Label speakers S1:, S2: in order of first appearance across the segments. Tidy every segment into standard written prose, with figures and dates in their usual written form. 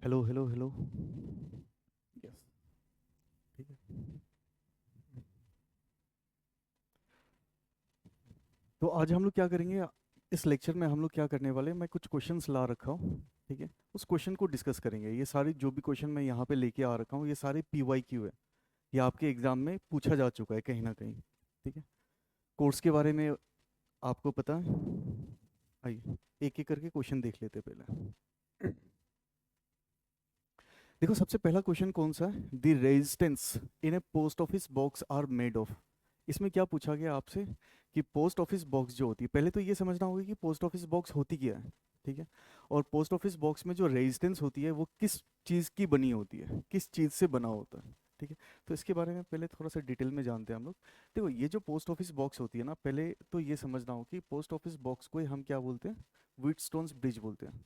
S1: Hello hello hello. Yes. ठीक है। तो आज हम लोग क्या करेंगे? इस लेक्चर में हम लोग क्या करने वाले हैं, मैं कुछ क्वेश्चंस ला रखा हूँ। ठीक है। उस क्वेश्चन को डिस्कस करेंगे। ये सारी जो भी क्वेश्चन मैं यहाँ पे लेके आ रखा हूँ, ये सारे PYQ है। ये आपके एग्जाम में पूछा जा चुका है कहीं ना कहीं। ठीक है। कोर्स के बारे में आपको पता है? आइए एक एक करके क्वेश्चन देख लेते हैं पहले। देखो सबसे पहला क्वेश्चन कौन सा है? The resistance in a post office box are made of. इसमें क्या पूछा गया आपसे कि पोस्ट ऑफिस बॉक्स जो होती है, पहले तो ये समझना होगा कि पोस्ट ऑफिस बॉक्स होती क्या है। ठीक है। और पोस्ट ऑफिस बॉक्स में जो रेजिस्टेंस होती है वो किस चीज़ की बनी होती है, किस चीज़ से बना होता है। ठीक है। तो इसके बारे में पहले थोड़ा सा डिटेल में जानते हैं हम लोग। देखो ये जो पोस्ट ऑफिस बॉक्स होती है ना, पहले तो ये समझना हो कि पोस्ट ऑफिस बॉक्स को ही हम क्या बोलते हैं? व्हीटस्टोन्स ब्रिज बोलते हैं।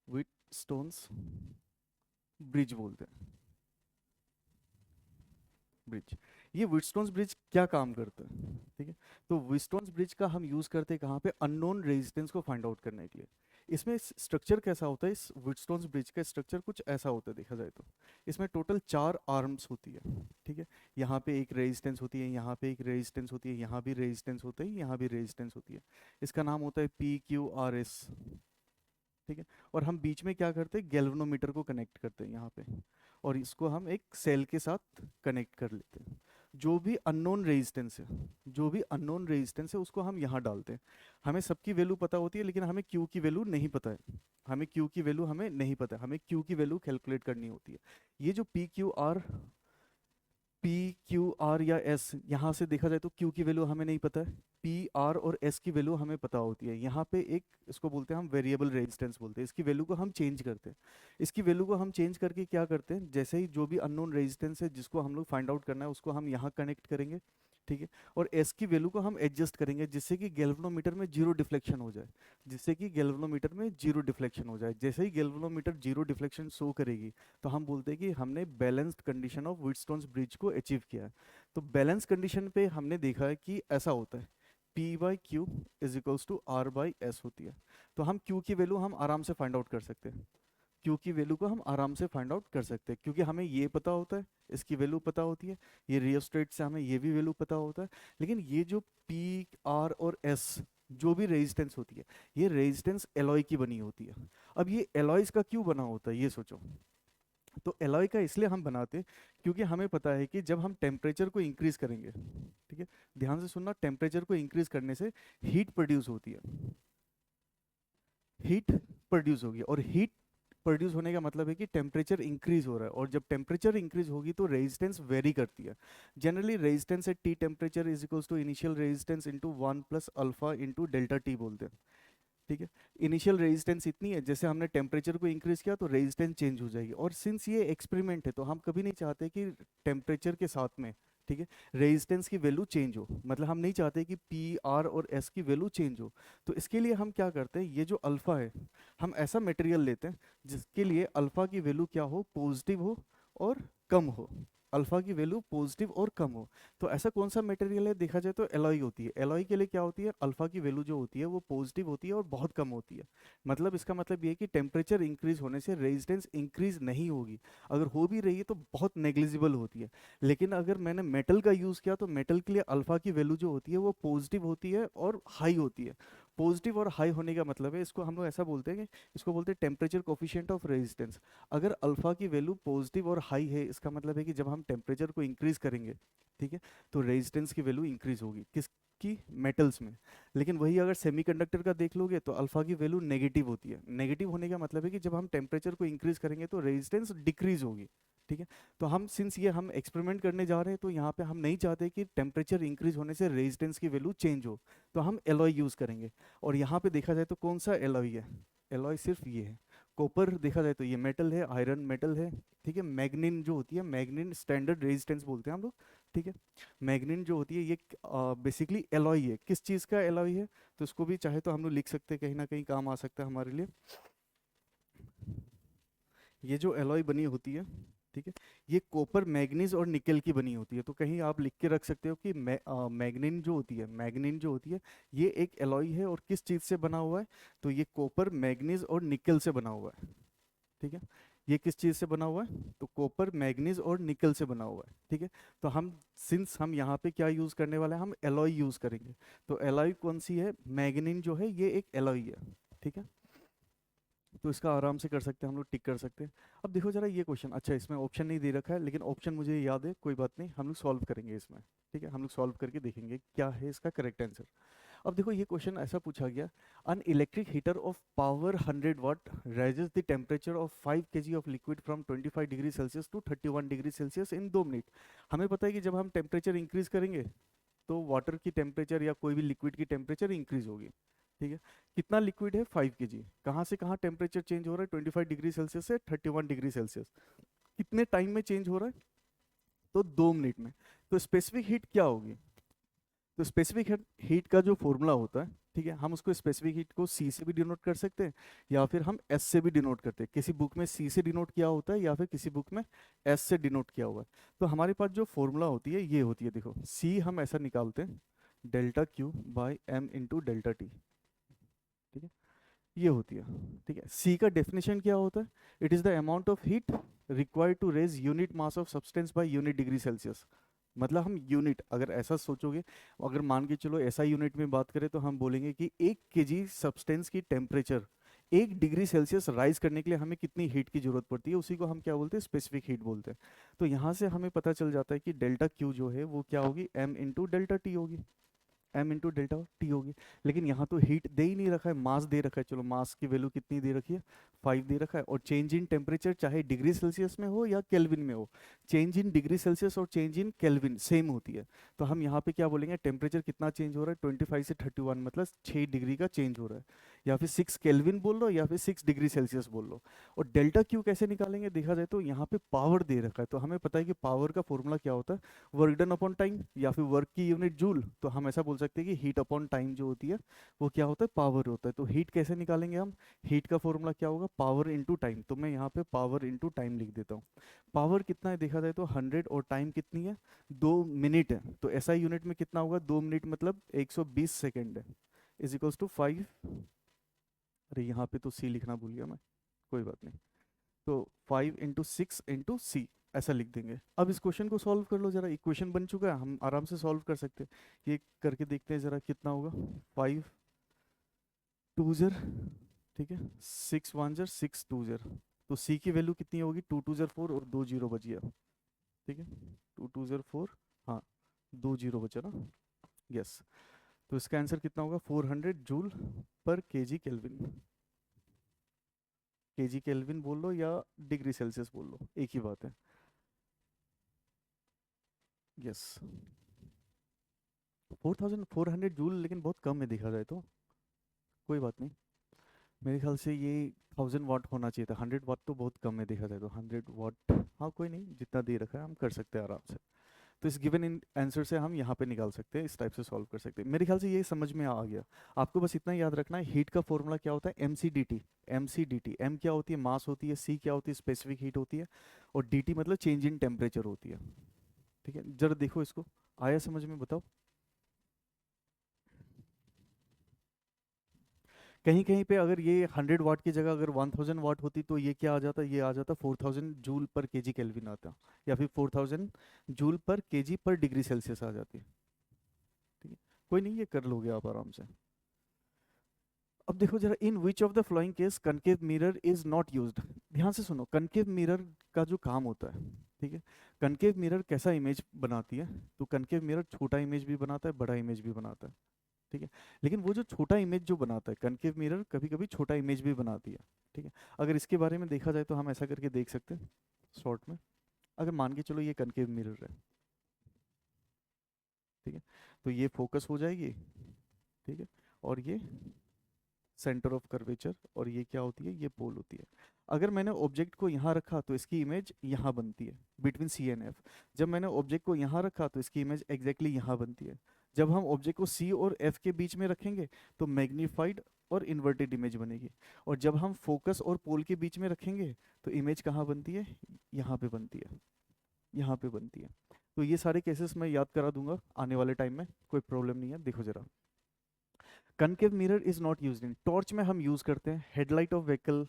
S1: व्हीटस्टोन्स ब्रिज बोलते हैं। ब्रिज। ये व्हीटस्टोन्स ब्रिज क्या काम करता है? ठीक है। तो व्हीटस्टोन्स ब्रिज का हम यूज करते हैं कहाँ पे? अननोन रेजिस्टेंस को फाइंड आउट करने के लिए। इसमें स्ट्रक्चर कैसा होता है? इस व्हीटस्टोन्स ब्रिज का स्ट्रक्चर कुछ ऐसा होता है देखा जाए तो। इसमें टोटल 4 आर्म्स होती है। ठीक है। यहाँ पे एक रेजिस्टेंस होती है, यहाँ पे एक रेजिस्टेंस होती है, यहाँ भी रेजिस्टेंस होता है, यहाँ भी रेजिस्टेंस होती है। इसका नाम होता है PQRS। ठीक है। और हम बीच में क्या करते हैं? गैल्वेनोमीटर को कनेक्ट करते हैं यहाँ पे। और इसको हम एक सेल के साथ कनेक्ट कर लेते हैं। जो भी अननोन रेजिस्टेंस है, जो भी अननोन रेजिस्टेंस है उसको हम यहाँ डालते हैं। हमें सबकी वैल्यू पता होती है, लेकिन हमें Q की वैल्यू नहीं पता है। हमें Q की वैल्यू हमें नहीं पता है, हमें Q की वैल्यू कैलकुलेट करनी होती है। ये जो पी क्यू आर या एस, यहाँ से देखा जाए तो क्यू की वैल्यू हमें नहीं पता है। पी आर और एस की वैल्यू हमें पता होती है। यहाँ पे एक इसको बोलते हैं हम वेरिएबल रेजिस्टेंस बोलते हैं। इसकी वैल्यू को हम चेंज करते हैं। इसकी वैल्यू को हम चेंज करके क्या करते हैं? जैसे ही जो भी अननोन रेजिस्टेंस है जिसको हम लोग फाइंड आउट करना है उसको हम यहाँ कनेक्ट करेंगे। ठीक है। और एस की वैल्यू को हम एडजस्ट करेंगे जिससे कि गैल्वेनोमीटर में जीरो डिफ्लेक्शन हो जाए। जिससे कि गैल्वेनोमीटर में जीरो डिफ्लेक्शन हो जाए। जैसे ही गैल्वेनोमीटर जीरो डिफ्लेक्शन शो करेगी तो हम बोलते हैं कि हमने बैलेंस्ड कंडीशन ऑफ व्हीटस्टोन्स ब्रिज को अचीव किया है। तो बैलेंस कंडीशन पे हमने देखा है कि ऐसा होता है, P/Q is equals to R/S होती है। तो हम Q की वैल्यू हम आराम से फाइंड आउट कर सकते हैं। Q की वैल्यू को हम आराम से फाइंड आउट कर सकते हैं क्योंकि हमें ये पता होता है, इसकी वैल्यू पता होती है। ये रियोस्टेट से हमें ये भी वैल्यू पता होता है। लेकिन ये जो P, R और S जो भी रेजिस्टेंस होती है, ये रेजिस्टेंस एलॉय की बनी होती है। अब ये एलॉयज का क्यों बना होता है ये सोचो। तो एलॉय का इसलिए हम बनाते हैं क्योंकि हमें पता है कि जब हम टेम्परेचर को इंक्रीज करेंगे, ठीक है, ध्यान से सुनना, टेम्परेचर को इंक्रीज करने से हीट प्रोड्यूस होती है। हीट प्रोड्यूस होगी और हीट प्रोड्यूस होने का मतलब है कि टेम्परेचर इंक्रीज हो रहा है। और जब टेम्परेचर इंक्रीज होगी तो रेजिस्टेंस वेरी करती है। Generally resistance at T temperature is equals to initial resistance into 1 + alpha into delta T बोलते हैं। ठीक है। इनिशियल रेजिस्टेंस इतनी है, जैसे हमने टेम्परेचर को इंक्रीज किया तो रेजिस्टेंस चेंज हो जाएगी। और सिंस ये एक्सपेरिमेंट है तो हम कभी नहीं चाहते कि टेम्परेचर के साथ में, ठीक है, रेजिस्टेंस की वैल्यू चेंज हो। मतलब हम नहीं चाहते कि P, R और S की वैल्यू चेंज हो। तो इसके लिए हम क्या करते हैं? ये जो अल्फा है, हम ऐसा मटेरियल लेते हैं जिसके लिए अल्फा की वैल्यू क्या हो? पॉजिटिव हो और कम हो। अल्फा की वैल्यू पॉजिटिव और कम हो। तो ऐसा कौन सा मटेरियल है? देखा जाए तो एलॉय होती है। एलॉय के लिए क्या होती है? अल्फा की वैल्यू जो होती है वो पॉजिटिव होती है और बहुत कम होती है। मतलब इसका मतलब ये है कि टेम्परेचर इंक्रीज होने से रेजिस्टेंस इंक्रीज नहीं होगी। अगर हो भी रही है तो बहुत नेग्लिजिबल होती है। लेकिन अगर मैंने मेटल का यूज़ किया तो मेटल के लिए अल्फा की वैल्यू जो होती है वो पॉजिटिव होती है और हाई होती है। पॉजिटिव और हाई होने का मतलब है, इसको हम लोग ऐसा बोलते हैं कि इसको बोलते हैं टेम्परेचर कोफिशिएंट ऑफ रेजिस्टेंस। अगर अल्फा की वैल्यू पॉजिटिव और हाई है, इसका मतलब है कि जब हम टेम्परेचर को इंक्रीज करेंगे, ठीक है, तो रेजिस्टेंस की वैल्यू इंक्रीज होगी। किसकी? मेटल्स में। लेकिन वही अगर सेमीकंडक्टर का देख लोगे तो अल्फा की वैल्यू नेगेटिव होती है। नेगेटिव होने का मतलब है कि जब हम टेम्परेचर को इंक्रीज करेंगे तो रेजिस्टेंस डिक्रीज होगी। ठीक है। तो हम सिंस ये हम एक्सपेरिमेंट करने जा रहे हैं तो यहाँ पे हम नहीं चाहते कि टेम्परेचर इंक्रीज होने से रेजिस्टेंस की वैल्यू चेंज हो। तो हम एलॉय यूज करेंगे। और यहाँ पे देखा जाए तो कौन सा एलॉय है? एलॉय सिर्फ ये है। कॉपर देखा जाए तो ये मेटल है, आयरन मेटल है। ठीक है। मैग्नीन जो होती है, मैग्नीन स्टैंडर्ड रेजिस्टेंस बोलते हैं हम लोग। ठीक है। मैग्नीन जो होती है ये बेसिकली एलॉय है। किस चीज़ का एलॉय है? तो इसको भी चाहे तो हम लोग लिख सकते हैं, कहीं ना कहीं काम आ सकता है हमारे लिए। ये जो एलॉय बनी होती है, ठीक है, ये कॉपर मैग्नीज और निकेल की बनी होती है। तो कहीं आप लिख के रख सकते हो कि मैग्नीन जो होती है, मैग्नीन जो होती है ये एक एलॉय है। और किस चीज़ से बना हुआ है? तो ये कॉपर मैग्नीज और निकेल से बना हुआ है। ठीक है। ये किस चीज़ से बना हुआ है? तो कॉपर, मैग्नीज और निकल से बना हुआ है, ठीक है। तो हम सिंस हम यहाँ पे क्या यूज़ करने वाले हैं, हम एलॉय यूज़ करेंगे। तो एलॉय कौन सी है? मैग्नीन जो है ये एक एलॉय है, ठीक है। तो इसका आराम से कर सकते हैं हम लोग, टिक कर सकते हैं। अब देखो जरा ये क्वेश्चन, अच्छा इसमें ऑप्शन नहीं दे रखा है लेकिन ऑप्शन मुझे याद है, कोई बात नहीं, हम लोग सॉल्व करेंगे इसमें, ठीक है। हम लोग सॉल्व करके देखेंगे क्या है इसका करेक्ट आंसर। अब देखो ये क्वेश्चन ऐसा पूछा गया, an electric heater of power 100 watt raises the temperature of 5 kg of liquid from 25 degree Celsius to 31 degree Celsius in 2 minute. हमें पता है कि जब हम टेम्परेचर इंक्रीज करेंगे तो वाटर की टेम्परेचर या कोई भी लिक्विड की टेम्परेचर इंक्रीज होगी, ठीक है। कितना लिक्विड है? 5 kg। कहाँ से कहाँ टेम्परेचर चेंज हो रहा है? 25 डिग्री सेल्सियस से 31 डिग्री सेल्सियस। कितने टाइम में चेंज हो रहा है? तो 2 मिनट में। तो स्पेसिफिक हीट क्या होगी? तो स्पेसिफिक हीट का जो फॉर्मूला होता है, ठीक है, हम उसको स्पेसिफिक हीट को सी से भी डिनोट कर सकते हैं या फिर हम एस से भी डिनोट करते हैं। किसी बुक में सी से डिनोट किया होता है या फिर किसी बुक में एस से डिनोट किया हुआ है। तो हमारे पास जो फॉर्मूला होती है ये होती है, देखो सी हम ऐसा निकालते हैं, delta Q by M into delta T, ठीक है, ये होती है, ठीक है। सी का डेफिनेशन क्या होता है? It is the amount of heat required to raise unit mass of substance by unit degree Celsius. मतलब हम यूनिट, अगर ऐसा सोचोगे, अगर मान के चलो ऐसा यूनिट में बात करें तो हम बोलेंगे कि 1 kg सब्सटेंस की टेम्परेचर 1 डिग्री सेल्सियस राइज करने के लिए हमें कितनी हीट की जरूरत पड़ती है, उसी को हम क्या बोलते हैं? स्पेसिफिक हीट बोलते हैं। तो यहाँ से हमें पता चल जाता है कि डेल्टा क्यू जो है वो क्या होगी? एम इंटू डेल्टा टी होगी, एम इंटू डेल्टा टी होगी। लेकिन यहाँ तो हीट दे ही नहीं रखा है, मास दे रखा है। चलो मास की वैल्यू कितनी दे रखी है? 5 दे रखा है। और चेंज इन टेम्परेचर चाहे डिग्री सेल्सियस में हो या केल्विन में हो, चेंज इन डिग्री सेल्सियस और चेंज इन केल्विन सेम होती है। तो हम यहाँ पे क्या बोलेंगे? टेम्परेचर कितना चेंज हो रहा है? 25 से 31, मतलब 6 डिग्री का चेंज हो रहा है। या फिर 6 केल्विन बोल लो या फिर 6 डिग्री सेल्सियस बोल लो। और डेल्टा क्यू कैसे निकालेंगे? देखा जाए तो यहाँ पे पावर दे रखा है, तो हमें पता है कि पावर का फॉर्मूला क्या होता है? वर्क डन अपॉन टाइम या फिर वर्क की यूनिट जूल। तो हम ऐसा बोल सकते हैं कि हीट अपॉन टाइम जो होती है वो क्या होता है? पावर होता है। तो हीट कैसे निकालेंगे हम? हीट का फॉर्मूला क्या होगा? Power into time. तो मैं यहाँ पे पावर इंटू टाइम लिख देता हूँ। पावर कितना है देखा जाए तो 100, और टाइम कितनी है? 2 मिनट है। तो ऐसा यूनिट में कितना होगा? 2 मिनट मतलब 120 सेकेंड है, इज इक्वल्स टू 5। अरे यहाँ पे तो सी लिखना भूल गया मैं, कोई बात नहीं। तो 5 इंटू 6 इंटू सी ऐसा लिख देंगे। अब इस क्वेश्चन को सॉल्व कर लो जरा, इक्वेशन बन चुका है, हम आराम से सॉल्व कर सकते हैं। ये करके देखते हैं जरा कितना होगा। 5 2 ज़र, ठीक है, 6 1 ज़र 6 2 ज़र। तो सी की वैल्यू कितनी होगी? 2 2 ज़र 4 और 2 जीरो बच गया, ठीक है। 2 2 ज़र 4, हाँ 2 जीरो बचा ना, यस। तो इसका आंसर कितना होगा? 400 जूल पर केजी केल्विन। केजी केल्विन बोल लो या डिग्री सेल्सियस बोल लो, एक ही बात है, यस। 4400 जूल लेकिन बहुत कम है देखा जाए तो, कोई बात नहीं। मेरे ख्याल से ये 1000 वाट होना चाहिए था। 100 वाट तो बहुत कम है देखा जाए तो, 100 वाट, हाँ कोई नहीं, जितना दे रखा है हम कर सकते हैं आराम से। तो इस गिवन इन आंसर से हम यहाँ पे निकाल सकते हैं, इस टाइप से सॉल्व कर सकते हैं। मेरे ख्याल से ये समझ में आ गया। आपको बस इतना याद रखना है, हीट का फॉर्मूला क्या होता है? M C D T. M C D T, M क्या होती है? मास होती है। सी क्या होती है? स्पेसिफिक हीट होती है। और डी टी मतलब चेंज इन टेम्परेचर होती है, ठीक है। जरा देखो इसको, आया समझ में? बताओ। कहीं कहीं पे अगर ये 100 वाट की जगह अगर 1000 वाट होती तो ये क्या आ जाता? ये आ जाता 4000 जूल पर केजी केल्विन आता, या फिर 4000 जूल पर केजी पर डिग्री सेल्सियस आ जाती, ठीक है। कोई नहीं, ये कर लोगे आप आराम से। अब देखो जरा, in which of the following case concave mirror is not used. ध्यान से सुनो, कनकेव मिरर का जो काम होता है, ठीक है, कनकेव मिरर कैसा इमेज बनाती है? तो कनकेव मिरर छोटा इमेज भी बनाता है, बड़ा इमेज भी बनाता है, ठीक है। लेकिन वो जो छोटा इमेज जो बनाता है कनकेव मिरर, कभी कभी छोटा इमेज भी बनाती है, ठीक है। अगर इसके बारे में देखा जाए तो हम ऐसा करके देख सकते हैं शॉर्ट में। अगर मान के चलो ये कनकेव मिरर है, ठीक है, तो ये फोकस हो जाएगी, ठीक है, और ये सेंटर ऑफ कर्वेचर, और ये क्या होती है? ये पोल होती है। अगर मैंने ऑब्जेक्ट को यहाँ रखा तो इसकी इमेज यहाँ बनती है, बिटवीन सी एंड एफ। जब मैंने ऑब्जेक्ट को यहाँ रखा तो इसकी इमेज एग्जैक्टली यहाँ बनती है। जब हम ऑब्जेक्ट को सी और एफ के बीच में रखेंगे तो मैग्नीफाइड और इन्वर्टेड इमेज बनेगी। और जब हम फोकस और पोल के बीच में रखेंगे तो इमेज कहाँ बनती है? यहाँ पे बनती है, यहाँ पे बनती है। तो ये सारे केसेस मैं याद करा दूंगा आने वाले टाइम में, कोई प्रॉब्लम नहीं है। देखो जरा, concave mirror is not used in torch में हम यूज करते हैं, हेडलाइट ऑफ व्हीकल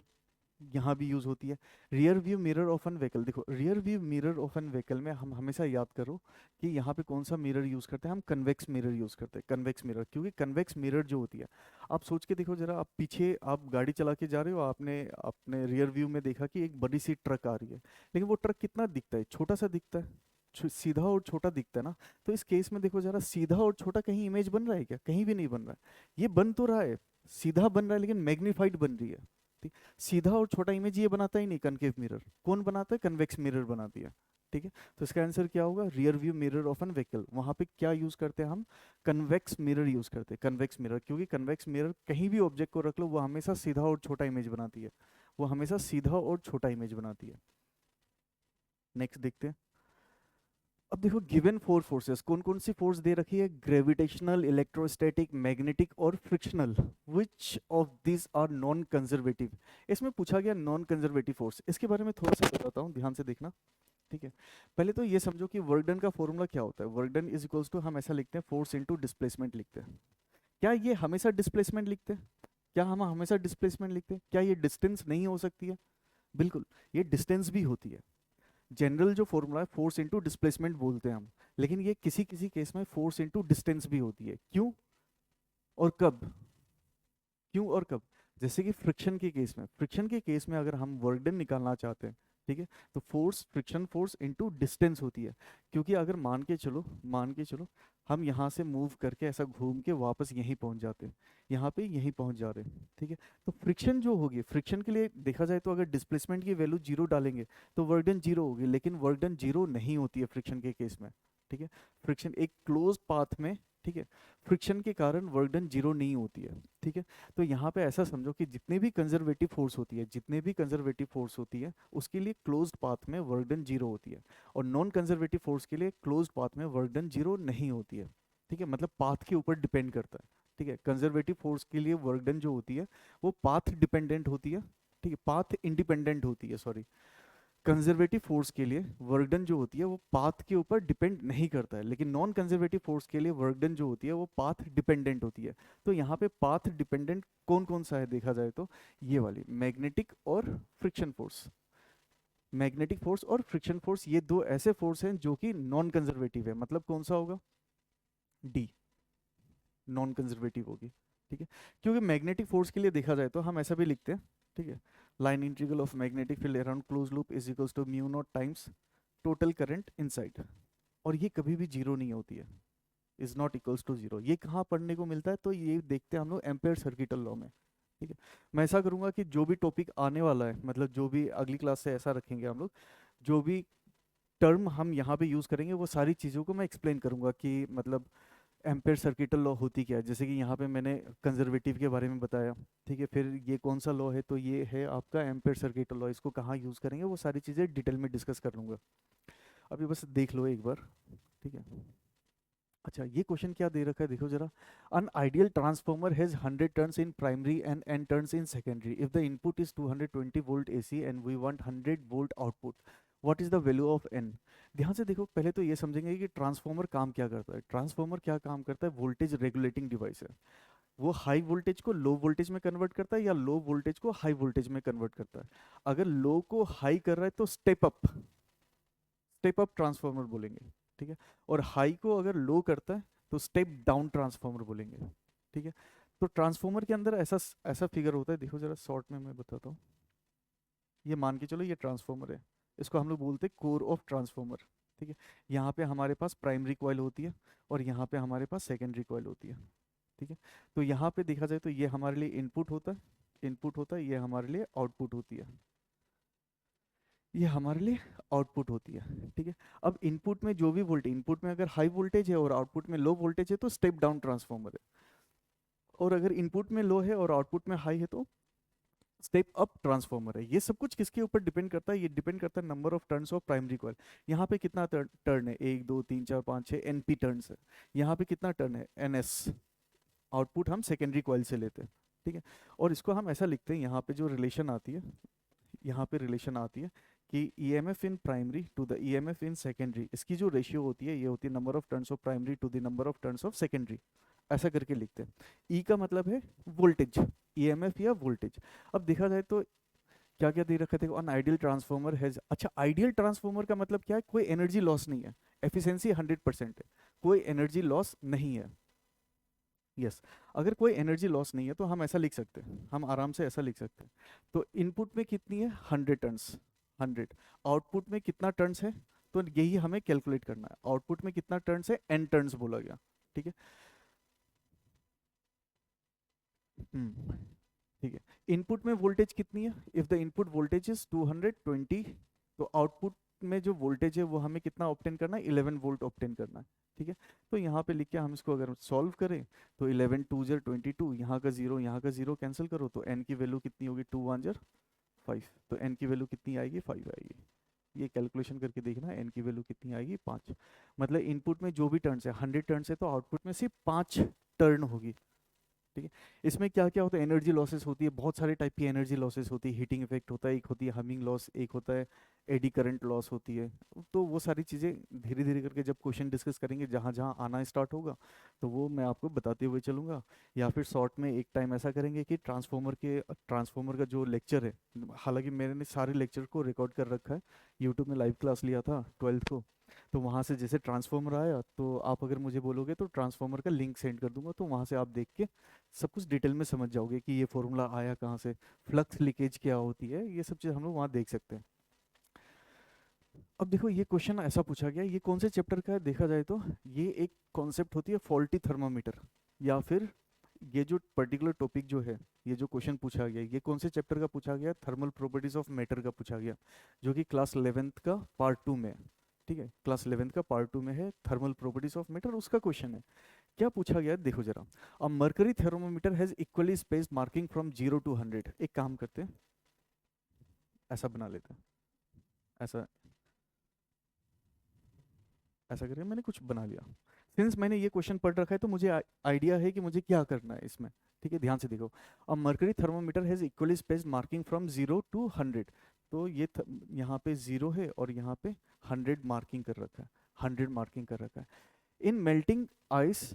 S1: यहाँ भी यूज होती है। Rear view mirror of an vehicle, देखो rear view mirror of an vehicle में हम हमेशा याद करो कि यहाँ पे कौन सा मिरर यूज करते हैं, हम कन्वेक्स मिरर यूज करते हैं, कन्वेक्स मिरर। क्योंकि कन्वेक्स मिरर जो होती है, आप सोच के देखो जरा, आप पीछे आप गाड़ी चला के जा रहे हो, आपने अपने रियर व्यू में देखा कि एक बड़ी सी ट्रक आ रही है, लेकिन वो ट्रक कितना दिखता है, छोटा सा दिखता है, सीधा और छोटा दिखता है ना। तो इस केस में देखो जरा, सीधा और छोटा कहीं इमेज बन रहा है क्या? कहीं भी नहीं बन रहा है। ये बन तो रहा है, सीधा बन रहा है लेकिन मैग्नीफाइड बन रही है। ठीक, सीधा और छोटा इमेज ये बनाता ही नहीं, कनकेव मिरर कौन बनाता है? कन्वेक्स मिरर बनाती है। ठीक है, तो इसका आंसर क्या होगा? Rear view mirror of an vehicle. वहां पे क्या यूज करते हैं हम? कन्वेक्स मिरर यूज करते हैं, कन्वेक्स मिरर। क्योंकि कन्वेक्स मिरर कहीं भी ऑब्जेक्ट को रख लो, वो हमेशा सीधा और छोटा इमेज बनाती है, वो हमेशा सीधा और छोटा इमेज बनाती है। नेक्स्ट देखते हैं। अब देखो, गिवन फोर फोर्सेस, कौन कौन सी फोर्स दे रखी है? ग्रेविटेशनल, इलेक्ट्रोस्टैटिक, मैग्नेटिक और frictional. Which of this are non conservative? इसमें पूछा गया नॉन कंजर्वेटिव फोर्स, इसके बारे में थोड़ा सा बताता हूँ, ध्यान से देखना। ठीक है, पहले तो ये समझो कि वर्क डन का फॉर्मूला क्या होता है। Work done is equals to, हम ऐसा लिखते हैं, फोर्स इनटू डिस्प्लेसमेंट लिखते हैं। क्या ये हमेशा डिस्प्लेसमेंट लिखते हैं? क्या हम हमेशा डिस्प्लेसमेंट लिखते हैं? क्या ये डिस्टेंस नहीं हो सकती है? बिल्कुल, ये डिस्टेंस भी होती है। जनरल जो फॉर्मूला है, फोर्स इनटू डिस्प्लेसमेंट बोलते हैं हम, लेकिन ये किसी किसी केस में फोर्स इनटू डिस्टेंस भी होती है। क्यों और कब? क्यों और कब? जैसे कि फ्रिक्शन के केस में, फ्रिक्शन के केस में अगर हम वर्क डन निकालना चाहते हैं, ठीक है, तो force, friction force into distance होती है। क्योंकि अगर मान के चलो हम यहाँ से मूव करके ऐसा घूम के वापस यहीं पहुंच जाते हैं, यहाँ पे यहीं पहुंच जा रहे हैं, ठीक है, तो फ्रिक्शन जो होगी, फ्रिक्शन के लिए देखा जाए तो अगर डिस्प्लेसमेंट की वैल्यू जीरो डालेंगे तो वर्क डन जीरो होगी, लेकिन वर्क डन जीरो नहीं होती है फ्रिक्शन के केस में। ठीक है, फ्रिक्शन एक क्लोज पाथ में, ठीक है, फ्रिक्शन के कारण वर्क डन जीरो नहीं होती है। ठीक है, तो यहाँ पे ऐसा समझो कि जितने भी कंजर्वेटिव फोर्स होती है, जितने भी कंजर्वेटिव फोर्स होती है, उसके लिए क्लोज्ड पाथ में वर्क डन जीरो होती है, और नॉन कंजर्वेटिव फोर्स के लिए क्लोज्ड पाथ में वर्क डन जीरो नहीं होती है। ठीक है, मतलब पाथ के ऊपर डिपेंड करता है। ठीक है, कंजर्वेटिव फोर्स के लिए वर्क डन जो होती है वो पाथ डिपेंडेंट होती है। ठीक है, पाथ इंडिपेंडेंट होती है, सॉरी। कंजर्वेटिव फोर्स के लिए वर्क डन जो होती है वो पाथ के ऊपर डिपेंड नहीं करता है, लेकिन नॉन कंजर्वेटिव फोर्स के लिए वर्क डन जो होती है वो पाथ डिपेंडेंट होती है। तो यहाँ पे पाथ डिपेंडेंट कौन कौन सा है देखा जाए तो ये वाली मैग्नेटिक और फ्रिक्शन फोर्स। मैग्नेटिक फोर्स और फ्रिक्शन फोर्स, ये दो ऐसे फोर्स हैं जो कि नॉन कंजर्वेटिव है। मतलब कौन सा होगा? डी, नॉन कंजर्वेटिव होगी। ठीक है, क्योंकि मैग्नेटिक फोर्स के लिए देखा जाए तो हम ऐसा भी लिखते हैं, ठीक है, line integral of magnetic field around close loop is equals to mu not times total current inside. और ये कभी भी जीरो नहीं होती है, is not equals to zero. ये कहाँ पढ़ने को मिलता है? तो ये देखते हैं हम लोग एम्पेयर सर्किटल लॉ में। ठीक है, मैं ऐसा करूंगा कि जो भी टॉपिक आने वाला है, मतलब जो भी अगली क्लास से ऐसा रखेंगे हम लोग, जो भी टर्म हम यहाँ पे यूज करेंगे वो सारी चीज़ों को मैं एक्सप्लेन करूंगा कि मतलब एम्पेयर सर्किटल लॉ होती क्या है। जैसे कि यहाँ पे मैंने कंजर्वेटिव के बारे में बताया, ठीक है, फिर ये कौन सा लॉ है, तो ये है आपका एम्पेयर सर्किटल लॉ। इसको कहाँ यूज़ करेंगे वो सारी चीज़ें डिटेल में डिस्कस कर लूँगा। अभी बस देख लो एक बार। ठीक है, अच्छा ये क्वेश्चन क्या दे रखा है देखो जरा। An ideal transformer has 100 turns in primary and n turns in secondary if the input is 220 volt AC and we want 100 volt output, what is the value of n? ध्यान से देखो, पहले तो ये समझेंगे कि ट्रांसफॉर्मर काम क्या करता है। ट्रांसफॉर्मर क्या काम करता है? वोल्टेज रेगुलेटिंग डिवाइस है। वो हाई वोल्टेज को लो वोल्टेज में कन्वर्ट करता है या लो वोल्टेज को हाई वोल्टेज में कन्वर्ट करता है। अगर लो को हाई कर रहा है तो स्टेप अप ट्रांसफॉर्मर बोलेंगे। ठीक है, और हाई को अगर लो करता है तो स्टेप डाउन ट्रांसफॉर्मर बोलेंगे। ठीक है, तो ट्रांसफॉर्मर के अंदर ऐसा ऐसा फिगर होता है, देखो जरा शॉर्ट में मैं बताता हूँ। ये मान के चलो ये ट्रांसफॉर्मर है, इसको हम लोग बोलते हैं कोर ऑफ ट्रांसफॉर्मर। ठीक है, यहाँ पे हमारे पास प्राइमरी कॉइल होती है और यहाँ पे हमारे पास सेकेंडरी कॉइल होती है। ठीक है, तो यहाँ पे देखा जाए तो ये हमारे लिए इनपुट होता है, ये हमारे लिए आउटपुट होती है, ये हमारे लिए आउटपुट होती है। ठीक है, अब इनपुट में जो भी वोल्टेज, इनपुट में अगर हाई वोल्टेज है और आउटपुट में लो वोल्टेज है तो स्टेप डाउन ट्रांसफॉर्मर है, और अगर इनपुट में लो है और आउटपुट में हाई है तो स्टेप अप ट्रांसफॉर्मर है। ये सब कुछ किसके ऊपर डिपेंड करता है? ये डिपेंड करता है number of turns of primary coil. यहाँ पे कितना टर्न है? 1 2 3 4 5 6 NP टर्न्स है। यहाँ पे कितना टर्न है? NS। आउटपुट हम सेकेंडरी कॉइल से लेते हैं। ठीक है, और इसको हम ऐसा लिखते हैं, यहाँ पे जो रिलेशन आती है, यहाँ पे रिलेशन आती है कि EMF in primary to the EMF in secondary, इसकी जो रेशियो होती है ये होती है number of turns of primary to the number of turns of secondary. ऐसा करके लिखते हैं। E का मतलब है वोल्टेज, EMF या वोल्टेज। अब देखा जाए तो क्या क्या दे रखा था, आइडियल ट्रांसफॉर्मर हैज, अच्छा आइडियल ट्रांसफॉर्मर का मतलब क्या है, कोई एनर्जी लॉस नहीं है, एफिशिएंसी 100% है, कोई एनर्जी लॉस नहीं है। यस, अगर कोई एनर्जी लॉस नहीं है तो हम ऐसा लिख सकते हैं, हम आराम से ऐसा लिख सकते हैं। तो इनपुट में कितनी है, 100 टन्स, 100। आउटपुट में कितना टन्स है, तो यही हमें कैलकुलेट करना है, आउटपुट में कितना टन्स है, एन टन्स बोला गया। ठीक है। हम्म, ठीक है। इनपुट में वोल्टेज कितनी है, if the input voltage is 220, तो आउटपुट में जो वोल्टेज है वो हमें कितना ऑब्टेन करना है, 11 वोल्ट ऑब्टेन करना है। ठीक है। तो यहाँ पे लिख के हम इसको अगर सॉल्व करें तो 11 टू जर 22, यहाँ का जीरो यहाँ का जीरो कैंसिल करो तो एन की वैल्यू कितनी होगी, 2 1 जर 5, तो एन की वैल्यू कितनी आएगी, 5 आएगी। ये कैलकुलेशन करके देखना एन की वैल्यू कितनी आएगी, 5। मतलब इनपुट में जो भी टर्न्स है 100 टर्न्स है तो आउटपुट में सिर्फ 5 टर्न होगी। ठीक है। इसमें क्या क्या होता है, एनर्जी लॉसेस होती है, बहुत सारे टाइप की एनर्जी लॉसेस होती है, हीटिंग इफेक्ट होता है, एक होती है हमिंग लॉस, एक होता है एडी करंट लॉस होती है। तो वो सारी चीज़ें धीरे धीरे करके जब क्वेश्चन डिस्कस करेंगे जहाँ जहाँ आना स्टार्ट होगा तो वो मैं आपको बताते हुए चलूँगा, या फिर शॉर्ट में एक टाइम ऐसा करेंगे कि ट्रांसफॉर्मर का जो लेक्चर है, हालांकि मैंने सारे लेक्चर को रिकॉर्ड कर रखा है, यूट्यूब में लाइव क्लास लिया था 12th को, तो वहाँ से जैसे ट्रांसफॉर्मर आया तो आप अगर मुझे बोलोगे तो ट्रांसफॉर्मर का लिंक सेंड कर दूंगा, तो वहाँ से आप देख के सब कुछ डिटेल में समझ जाओगे कि ये फॉर्मूला आया कहाँ से, फ्लक्स लीकेज क्या होती है, ये सब चीज़ हम लोग वहाँ देख सकते हैं। अब देखो ये क्वेश्चन ऐसा पूछा गया, ये कौन से चैप्टर का है देखा जाए तो ये एक कॉन्सेप्ट होती है फॉल्टी थर्मामीटर, या फिर ये जो पर्टिकुलर टॉपिक जो है, ये जो क्वेश्चन पूछा गया ये कौन से चैप्टर का पूछा गया, थर्मल प्रॉपर्टीज ऑफ मैटर का पूछा गया, जो कि क्लास 11th का पार्ट 2 में है। ठीक है, क्लास 11th का पार्ट 2 में है थर्मल प्रॉपर्टीज ऑफ मैटर, उसका क्वेश्चन है। क्या पूछा गया है देखो जरा, a mercury thermometer has equally space marking from 0 to 100। एक काम करते हैं, ऐसा बना लेते हैं, ऐसा ऐसा करके मैंने कुछ बना लिया, सिंस मैंने ये क्वेश्चन पढ़ रखा है तो मुझे आइडिया है कि मुझे क्या करना है इसमें। ठीक है, ध्यान से देखो, a mercury thermometer has equally space marking from 0 to 100। तो ये यहाँ पे 0 है और यहाँ पे 100 मार्किंग कर रखा है, 100 मार्किंग कर रखा है। In melting ice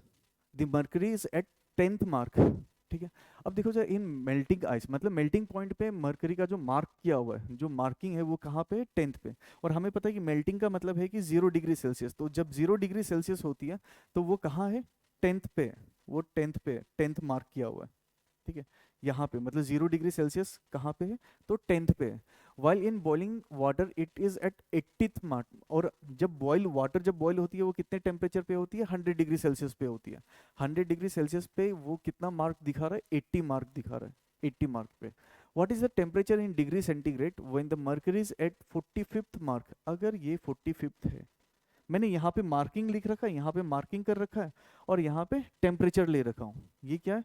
S1: the mercury is at 10th mark. ठीक है। अब देखो जरा, इन मेल्टिंग आइस मतलब मेल्टिंग पॉइंट पे मर्करी का जो मार्क किया हुआ है, जो मार्किंग है वो कहाँ पे, 10th पे। और हमें पता है कि मेल्टिंग का मतलब है कि 0 डिग्री सेल्सियस, तो जब 0 डिग्री सेल्सियस होती है तो वो कहाँ है, 10th पे है। वो 10th पे है, 10th मार्क किया हुआ है। ठीक है, यहाँ पे मतलब 0 डिग्री सेल्सियस कहाँ पे है, तो 10th पे है। While in boiling water it is at 80th mark, और जब बॉयल वाटर जब बॉयल होती है वो कितने टेम्परेचर पे होती है, 100 डिग्री सेल्सियस पे होती है। 100 डिग्री सेल्सियस पे वो कितना मार्क दिखा रहा है, 80 मार्क दिखा रहा है, 80 मार्क पे। What is the temperature in degree centigrade when the mercury is at 45th mark, अगर ये 45th है, मैंने यहाँ पे मार्किंग लिख रखा है, यहाँ पे मार्किंग कर रखा है, और यहाँ पे टेम्परेचर ले रखा हूँ, ये क्या है,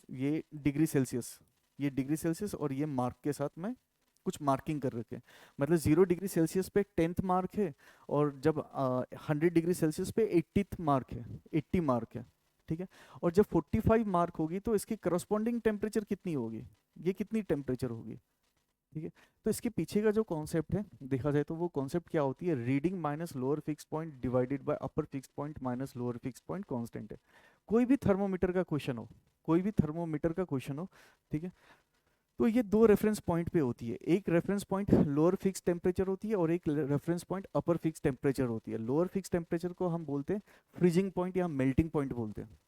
S1: ये डिग्री सेल्सियस, ये डिग्री सेल्सियस, और ये मार्क के साथ मैं कुछ मार्किंग कर रखे, मतलब 0 डिग्री सेल्सियस पे 10th मार्क है, और जब 100 डिग्री सेल्सियस पे 80th मार्क है, 80 मार्क है। ठीक है। और जब 45 मार्क होगी तो इसकी करस्पॉन्डिंग टेम्परेचर कितनी होगी, ये कितनी टेम्परेचर होगी। ठीक है। तो इसके पीछे का जो कॉन्सेप्ट है देखा जाए तो वो कॉन्सेप्ट क्या होती है, reading minus lower fix point divided by upper fix point minus lower fix point constant है। कोई भी थर्मोमीटर का क्वेश्चन हो, कोई भी थर्मोमीटर का क्वेश्चन हो, ठीक है, तो ये दो रेफरेंस पॉइंट पे होती है, एक reference point lower fix temperature होती है और एक reference point upper fix temperature होती है। लोअर फिक्स टेम्परेचर को हम बोलते हैं फ्रीजिंग पॉइंट या मेल्टिंग पॉइंट बोलते हैं,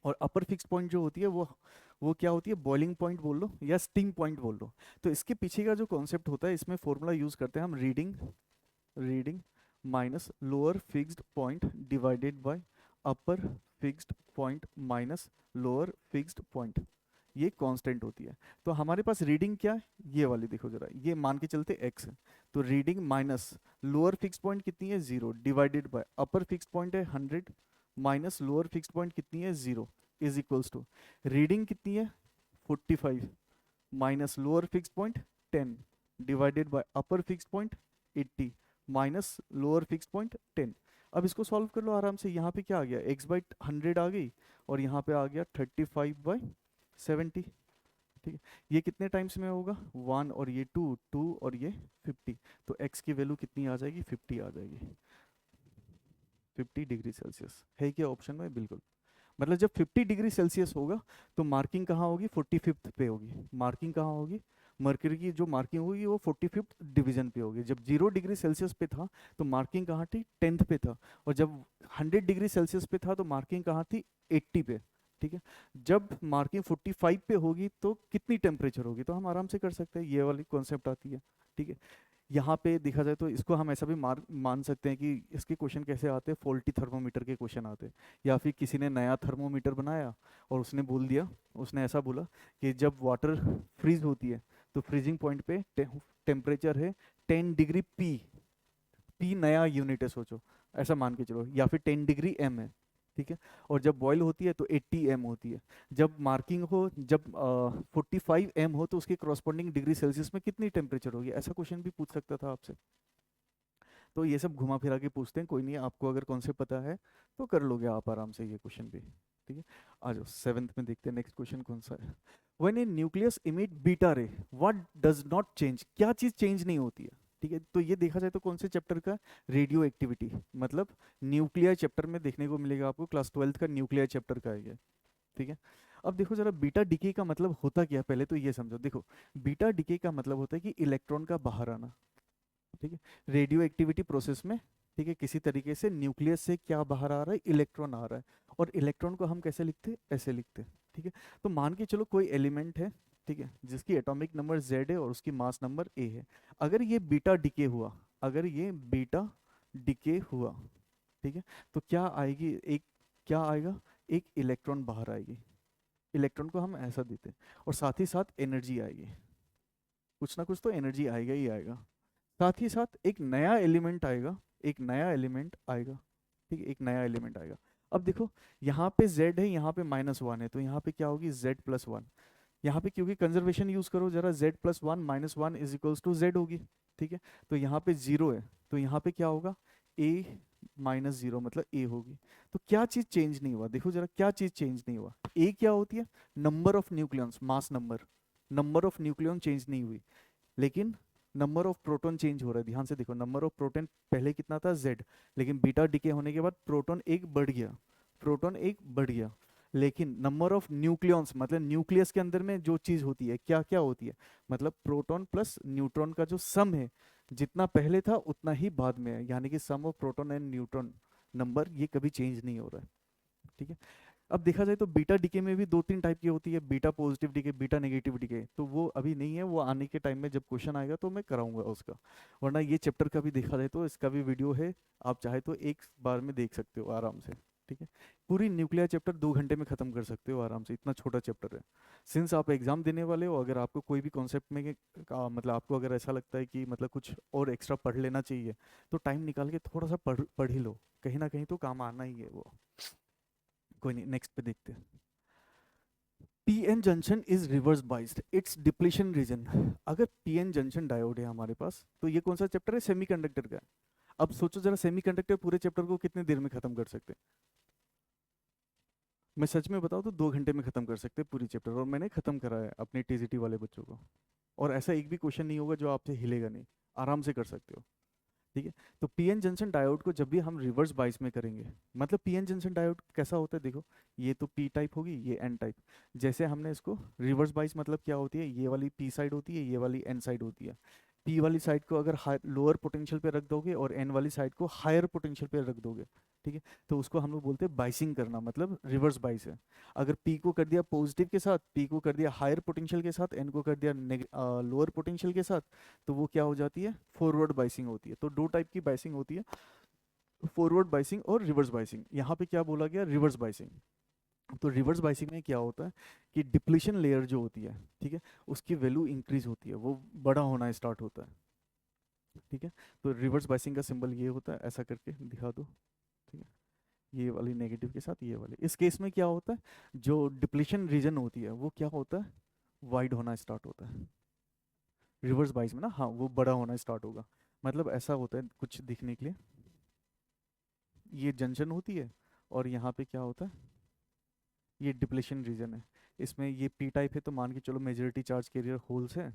S1: और अपर फिक्स पॉइंट जो होती है वो क्या होती है, बॉइलिंग पॉइंट बोल लो या स्टीम पॉइंट बोल लो। तो इसके पीछे का जो कॉन्सेप्ट होता है, इसमें फॉर्मूला यूज करते हैं हम, reading reading minus lower fixed point divided by upper fixed point minus lower fixed point, ये कांस्टेंट होती है। तो हमारे पास रीडिंग क्या है, ये वाली देखो जरा, ये मान के चलते x है, तो reading minus lower fix point कितनी है 0 divided by upper fix point है 100 माइनस लोअर फिक्स पॉइंट कितनी है 0 इज इक्वल्स टू रीडिंग कितनी है 45 minus lower fix point 10 divided by upper fix point 80 minus lower fix point 10। अब इसको solve कर लो आराम से, यहाँ पे क्या आ गया, x बाई 100 आ गई, और यहाँ पे आ गया 35/70। ठीक है, ये कितने टाइम्स में होगा, 1 और ये 2 2 और ये 50, तो x की वैल्यू कितनी आ जाएगी, 50 आ जाएगी, 50 डिग्री सेल्सियस है क्या ऑप्शन में, बिल्कुल। मतलब जब 50 डिग्री सेल्सियस होगा तो मार्किंग कहाँ होगी, 45th पे होगी, मार्किंग कहाँ होगी मर्क्यूरी की जो मार्किंग होगी वो 45th डिवीजन पे होगी। जब 0 डिग्री सेल्सियस पे था तो मार्किंग कहाँ थी, 10th पे था। और जब 100 डिग्री सेल्सियस पे था तो मार्किंग कहाँ थी, 80 पे। ठीक है। जब मार्किंग 45 पे होगी तो कितनी टेम्परेचर होगी, तो हम आराम से कर सकते हैं, ये वाली कॉन्सेप्ट आती है। ठीक है। यहाँ पे देखा जाए तो इसको हम ऐसा भी मान सकते हैं कि इसके क्वेश्चन कैसे आते हैं, फॉल्टी थर्मोमीटर के क्वेश्चन आते हैं। या फिर किसी ने नया थर्मोमीटर बनाया और उसने बोल दिया, उसने ऐसा बोला कि जब वाटर फ्रीज होती है तो फ्रीजिंग पॉइंट पे टेम्परेचर है 10 डिग्री पी। पी नया यूनिट है सोचो, ऐसा मान के चलो, या फिर 10 डिग्री एम है। ठीक है। और जब बॉयल होती है तो 80 एम होती है। जब मार्किंग हो, जब 45 एम हो तो उसके करस्पॉन्डिंग डिग्री सेल्सियस में कितनी टेम्परेचर होगी, ऐसा क्वेश्चन भी पूछ सकता था आपसे। तो ये सब घुमा फिरा के पूछते हैं, कोई नहीं, आपको अगर कॉन्सेप्ट पता है तो कर लोगे आप आराम से ये क्वेश्चन भी। ठीक है। आ जाओ 7th में देखते हैं नेक्स्ट क्वेश्चन कौन सा है। When A nucleus emit beta रे व्हाट डज नॉट चेंज, क्या चीज चेंज नहीं होती है। ठीक है। तो ये देखा जाए तो कौन से चैप्टर का, रेडियो एक्टिविटी, मतलब न्यूक्लियर चैप्टर में देखने को मिलेगा आपको, क्लास 12th का न्यूक्लियर चैप्टर का है ये। ठीक है। अब देखो जरा बीटा डिके का मतलब होता क्या है, पहले तो ये समझो। देखो बीटा डिके का मतलब होता है कि इलेक्ट्रॉन का बाहर आना। ठीक है। रेडियो एक्टिविटी प्रोसेस में, ठीक है, किसी तरीके से न्यूक्लियस से क्या बाहर आ रहा है, इलेक्ट्रॉन आ रहा है। और इलेक्ट्रॉन को हम कैसे लिखते हैं, ऐसे लिखते हैं। ठीक है। तो मान के चलो कोई एलिमेंट है, ठीक है, जिसकी एटॉमिक नंबर Z है और उसकी मास नंबर A है। अगर ये बीटा डिके हुआ, अगर ये बीटा डिके हुआ, ठीक है, तो क्या आएगी, एक क्या आएगा, एक इलेक्ट्रॉन बाहर आएगी। इलेक्ट्रॉन को हम ऐसा देते हैं और साथ ही साथ एनर्जी आएगी, कुछ ना कुछ तो एनर्जी आएगा ही आएगा। साथ ही साथ एक नया एलिमेंट आएगा, एक नया एलिमेंट आएगा। ठीक है। एक नया एलिमेंट आएगा। अब देखो यहाँ पे Z है, यहाँ पे -1 है, तो यहाँ पे क्या होगी, Z+1। यहाँ पे क्योंकि कंजर्वेशन यूज करो जरा, Z+1 -1 is equals to Z होगी। ठीक है। तो यहाँ पे 0 है, तो यहाँ पे क्या होगा, A-0 मतलब A होगी। तो क्या चीज चेंज नहीं हुआ, देखो जरा क्या चीज चेंज नहीं हुआ। A क्या होती है, number of nucleons, mass number. Number of nucleon change नहीं हुई, लेकिन नंबर ऑफ प्रोटॉन चेंज हो रहा है। ध्यान से देखो, नंबर ऑफ प्रोटॉन पहले कितना था, Z, लेकिन बीटा डिके होने के बाद प्रोटॉन एक बढ़ गया, प्रोटॉन एक बढ़ गया। लेकिन नंबर ऑफ न्यूक्लियॉन्स मतलब न्यूक्लियस के अंदर में जो चीज होती है, क्या क्या होती है, मतलब प्रोटॉन प्लस न्यूट्रॉन का जो सम है, जितना पहले था उतना ही बाद में है, यानी कि sum of proton and neutron number ये कभी चेंज नहीं हो रहा है। ठीक है। अब देखा जाए तो बीटा डीके में भी 2-3 टाइप की होती है, beta positive decay, beta negative decay. तो वो अभी नहीं है, वो आने के टाइम में जब क्वेश्चन आएगा तो मैं कराऊंगा उसका। वरना ये चैप्टर का भी देखा जाए तो इसका भी वीडियो है, आप चाहे तो एक बार में देख सकते हो आराम से। ठीक है। पूरी न्यूक्लियर चैप्टर 2 घंटे में खत्म कर सकते हो आराम से, इतना छोटा चैप्टर है। सिंस आप एग्जाम देने वाले हो, अगर आपको कोई भी कॉन्सेप्ट में मतलब आपको अगर ऐसा लगता है कि मतलब कुछ और एक्स्ट्रा पढ़ लेना चाहिए, तो टाइम निकाल के थोड़ा सा पढ़ ही लो, कहीं ना कहीं तो काम आना ही है वो। कोई नहीं, नेक्स्ट पे देखते हैं। PN junction is reverse biased, it's depletion region. अगर पीएन जंक्शन डायोड है हमारे पास, तो ये कौन सा चैप्टर है, सेमीकंडक्टर का। अब सोचो जरा, सेमीकंडक्टर पूरे चैप्टर को कितने देर में खत्म कर सकते हैं। मैं सच में बताऊं तो 2 घंटे में खत्म कर सकते हैं पूरी चैप्टर, और मैंने खत्म करा है अपने टीजीटी वाले बच्चों को। और ऐसा एक भी क्वेश्चन नहीं होगा जो आपसे हिलेगा नहीं, आराम से कर सकते हो। ठीक है। तो पीएन जंक्शन डायोड को जब भी हम रिवर्स बाइस में करेंगे, मतलब पीएन जंक्शन डायोड कैसा होता है, देखो ये तो पी टाइप होगी, ये एन टाइप। जैसे हमने इसको रिवर्स बाइस मतलब क्या होती है, ये वाली पी साइड होती है, ये वाली एन साइड होती है। पी वाली साइड को अगर लोअर पोटेंशियल पे रख दोगे और एन वाली साइड को हायर पोटेंशियल पे रख दोगे, ठीक है, तो उसको हम लोग बोलते हैं बाइसिंग करना, मतलब रिवर्स बाइस है। अगर पी को कर दिया पॉजिटिव के साथ, पी को कर दिया हायर पोटेंशियल के साथ, एन को कर दिया लोअर पोटेंशियल के साथ, तो वो क्या हो जाती है, फॉरवर्ड बाइसिंग होती है। तो 2 टाइप की बाइसिंग होती है, फॉरवर्ड बाइसिंग और रिवर्स बाइसिंग। यहाँ पे क्या बोला गया, रिवर्स बाइसिंग। तो रिवर्स बाइसिंग में क्या होता है कि डिप्लीशन लेयर जो होती है, ठीक है, उसकी वैल्यू इंक्रीज होती है, वो बड़ा होना स्टार्ट होता है। ठीक है। तो रिवर्स बाइसिंग का सिंबल ये होता है, ऐसा करके दिखा दो। ठीक है। ये वाली नेगेटिव के साथ ये वाली, इस केस में क्या होता है, जो डिप्लीशन रीजन होती है वो क्या होता है, वाइड होना स्टार्ट होता है। रिवर्स बाइस में ना, हाँ, वो बड़ा होना स्टार्ट होगा। मतलब ऐसा होता है कुछ दिखने के लिए, ये जंक्शन होती है और यहाँ पे क्या होता है, ये डिप्लेशन रीजन है। इसमें ये पी टाइप है तो मान के चलो मेजॉरिटी चार्ज कैरियर होल्स है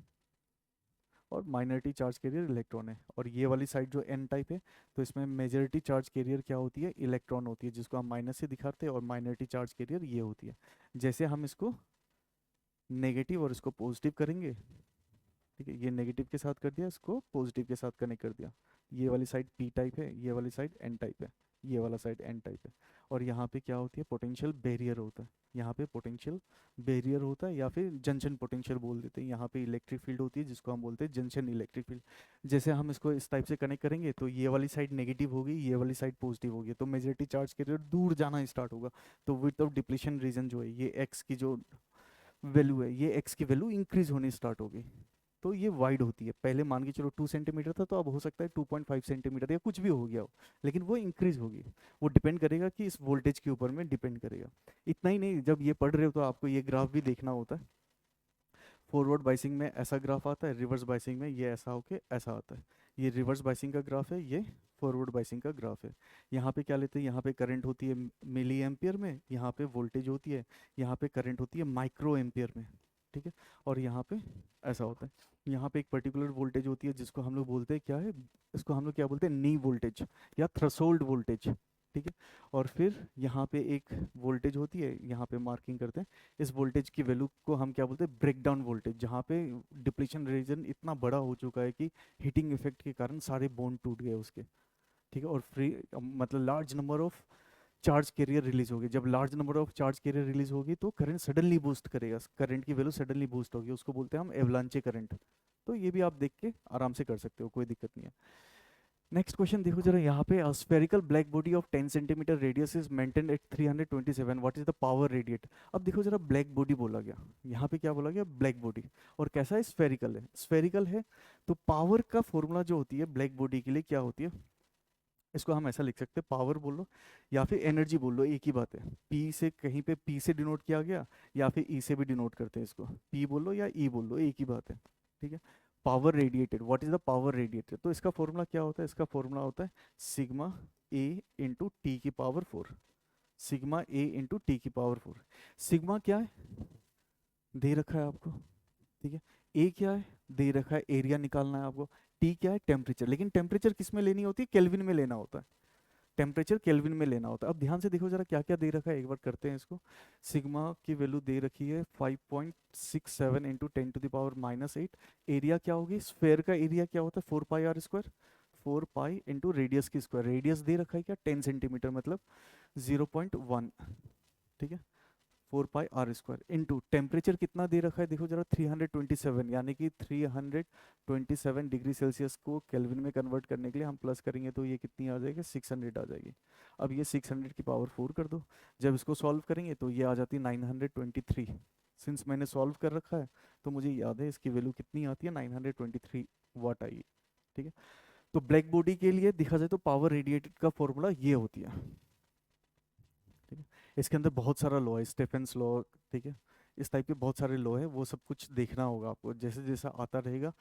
S1: और माइनॉरिटी चार्ज कैरियर इलेक्ट्रॉन है। और ये वाली साइड जो एन टाइप है, तो इसमें मेजॉरिटी चार्ज कैरियर क्या होती है, इलेक्ट्रॉन होती है, जिसको हम माइनस से दिखाते हैं, और माइनॉरिटी चार्ज कैरियर ये होती है। जैसे हम इसको नेगेटिव और इसको पॉजिटिव करेंगे, ठीक है, ये नेगेटिव के साथ कर दिया, इसको पॉजिटिव के साथ कनेक्ट कर दिया। ये वाली साइड पी टाइप है, ये वाली साइड एन टाइप है, ये वाला साइड एन टाइप है। और यहाँ पे क्या होती है, पोटेंशियल बैरियर होता है। यहाँ पे पोटेंशियल बैरियर होता है या फिर जंक्शन पोटेंशियल बोल देते हैं। यहाँ पे इलेक्ट्रिक फील्ड होती है जिसको हम बोलते हैं जंक्शन इलेक्ट्रिक फील्ड। जैसे हम इसको इस टाइप से कनेक्ट करेंगे तो ये वाली साइड नेगेटिव होगी, ये वाली साइड पॉजिटिव होगी, तो मेजॉरिटी चार्ज कैरियर दूर जाना स्टार्ट होगा। तो विड्थ ऑफ डिप्लीशन रीजन जो है, ये एक्स की जो वैल्यू है, ये एक्स की वैल्यू इंक्रीज होनी स्टार्ट होगी। तो ये वाइड होती है। पहले मान के चलो 2 सेंटीमीटर था, तो अब हो सकता है 2.5 सेंटीमीटर या कुछ भी हो गया हो, लेकिन वो इंक्रीज होगी। वो डिपेंड करेगा कि इस वोल्टेज के ऊपर में डिपेंड करेगा। इतना ही नहीं, जब ये पढ़ रहे हो तो आपको ये ग्राफ भी देखना होता है। फॉरवर्ड बाइसिंग में ऐसा ग्राफ आता है, रिवर्स बाइसिंग में ये ऐसा होके ऐसा आता है। ये रिवर्स बाइसिंग का ग्राफ है, ये फॉरवर्ड बाइसिंग का ग्राफ है। यहाँ पे क्या लेते हैं, यहाँ पे करंट होती है मिली एम्पियर में, यहाँ पे वोल्टेज होती है, यहाँ पे करंट होती है माइक्रो एम्पियर में। ठीक है, और यहाँ पे ऐसा होता है। यहाँ पे एक पर्टिकुलर वोल्टेज होती है जिसको हम लोग बोलते हैं क्या है, इसको हम लोग क्या बोलते हैं, नी वोल्टेज या थ्रेशोल्ड वोल्टेज। ठीक है, और फिर यहाँ पे एक वोल्टेज होती है, यहाँ पे मार्किंग करते हैं। इस वोल्टेज की वैल्यू को हम क्या बोलते हैं, ब्रेक डाउन वोल्टेज, जहाँ पे डिप्लीशन रीजन इतना बड़ा हो चुका है कि हीटिंग इफेक्ट के कारण सारे बॉन्ड टूट गए उसके। ठीक है, और फ्री मतलब large number of charge carrier release होगी। जब large number of charge carrier release होगी तो करंट सडनली बूस्ट करेगा, करंट की वैल्यू सडनली बूस्ट होगी, उसको बोलते हैं हम एवलांचे करंट। तो ये भी आप देख के आराम से कर सकते हो, कोई दिक्कत नहीं है। नेक्स्ट क्वेश्चन देखो जरा, यहाँ पे spherical black body of 10 centimetre radius is maintained eight 327, what is the power radiate. अब देखो जरा, ब्लैक बॉडी बोला गया, यहाँ पे क्या बोला गया, ब्लैक बॉडी, और कैसा है, स्फेरिकल है। स्फेरिकल है तो पावर का फॉर्मूला जो होती है ब्लैक बॉडी के लिए क्या होती है, इसको हम ऐसा लिख सकते हैं, पावर बोल लो या फिर एनर्जी बोल लो, एक ही बात है। पी से कहीं पे पी से डिनोट किया गया या फिर ई से भी डिनोट करते हैं इसको, पी बोल लो या ई बोल लो, एक ही बात है। ठीक है, power radiated, what is the power radiated, तो इसका फॉर्मूला क्या होता है, इसका फॉर्मूला होता है सिग्मा ए इंटू टी की पावर 4। सिग्मा ए इंटू टी की पावर 4। सिग्मा क्या है, दे रखा है आपको। ठीक है, ए क्या है, दे रखा है, एरिया निकालना है आपको। टी क्या है, टेम्परेचर, लेकिन टेम्परेचर किस में लेनी होती है, केल्विन में लेना होता है। टेम्परेचर केल्विन में लेना होता है। अब ध्यान से देखो जरा क्या क्या दे रखा है, एक बार करते हैं इसको। सिग्मा की वैल्यू दे रखी है 5.67 इंटू 10⁻⁻8। एरिया क्या होगी, स्फेयर का एरिया क्या होता है, 4πr²। 4 पाई इंटू रेडियस की स्क्वायर, रेडियस दे रखा है क्या, 10 सेंटीमीटर, मतलब 0.1। ठीक है, 4 πr² इंटू टेम्परेचर कितना दे रखा है, देखो जरा 327, यानी कि 327 डिग्री सेल्सियस को केल्विन में कन्वर्ट करने के लिए हम प्लस करेंगे तो ये कितनी आ जाएगी, 600 आ जाएगी। अब ये 600 की पावर 4 कर दो, जब इसको सॉल्व करेंगे तो ये आ जाती है 923। सिंस मैंने सॉल्व कर रखा है तो मुझे याद है इसकी वैल्यू कितनी आती है, 923 वाट आई। ठीक है, तो ब्लैक बॉडी के लिए देखा जाए तो पावर रेडिएटेड का फॉर्मूला ये होती है। ठीक है, इसके अंदर बहुत सारा लॉ है, स्टेफेंस लॉ। ठीक है, इस टाइप के बहुत सारे लॉ है, वो सब कुछ देखना होगा आपको, जैसे जैसा आता रहेगा